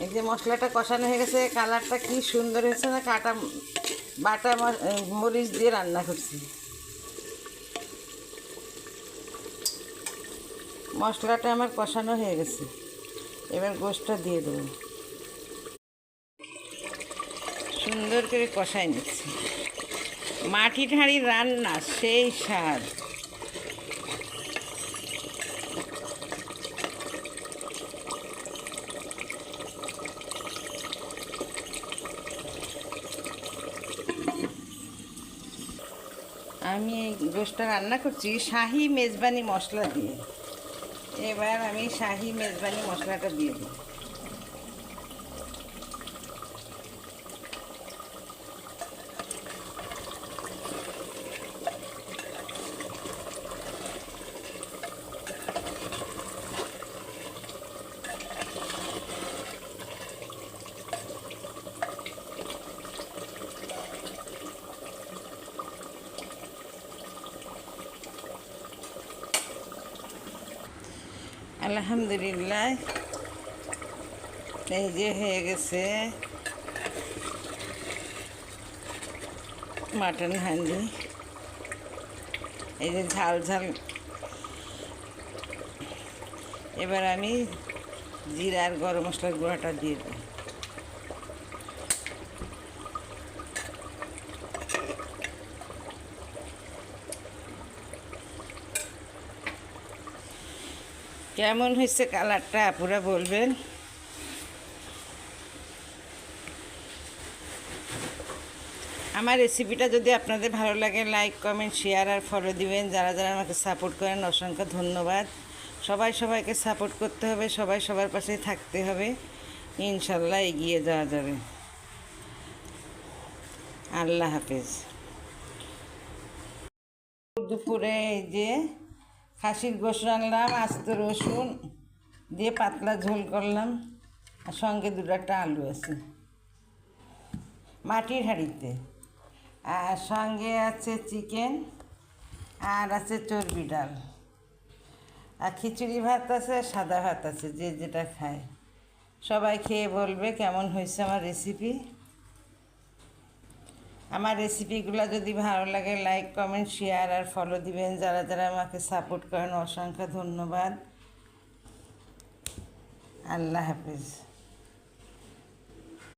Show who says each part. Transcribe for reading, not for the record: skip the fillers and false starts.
Speaker 1: এই যে মশলাটা কষানো হয়ে গেছে, কালারটা কি সুন্দর হয়েছে না। বাটা মরিচ দিয়ে রান্না করছি। মশলাটা আমার কষানো হয়ে গেছে, এবার গোশটা দিয়ে দেবো। সুন্দর করে কষাই নিচ্ছি। মাটির হাঁড়ির রান্না সেই স্বাদ। আমি এই গোশটা রান্না করছি শাহি মেজবানি মশলা দিয়ে। এবার আমি শাহি মেজবানি মশলাটা দিয়ে দিই। আলহামদুলিল্লাহ, এই যে হয়ে গেছে মাটন হান্ডি। এই যে ঝাল ঝাল। এবার আমি জিরা আর গরম মশলার গুঁড়াটা দিয়ে দিই। কেমন হয়েছে কালারটা আপুরা বলবেন। আমার রেসিপিটা যদি আপনাদের ভালো লাগে, লাইক কমেন্ট শেয়ার আর ফলো দিবেন। যারা যারা আমাকে সাপোর্ট করেন অসংখ্য ধন্যবাদ। সবাই সবাইকে সাপোর্ট করতে হবে, সবাই সবার পাশে থাকতে হবে, ইনশাল্লাহ এগিয়ে যাওয়া যাবে। আল্লাহ হাফেজ। দুপুরে এই যে খাসির গোশ রানলাম, আস্ত রসুন দিয়ে পাতলা ঝোল করলাম, আর সঙ্গে দুটা আলু আছে মাটির হাঁড়িতে, আর সঙ্গে আছে চিকেন, আর আছে চর্বি ডাল, আর খিচুড়ি ভাত আছে, সাদা ভাত আছে, যে যেটা খায়। সবাই খেয়ে বলবে কেমন হয়েছে আমার রেসিপি। আমার রেসিপিগুলো যদি ভালো লাগে, লাইক কমেন্ট শেয়ার আর ফলো দিবেন। যারা যারা আমাকে সাপোর্ট করেন অসংখ্য ধন্যবাদ। আল্লাহ হাফেজ।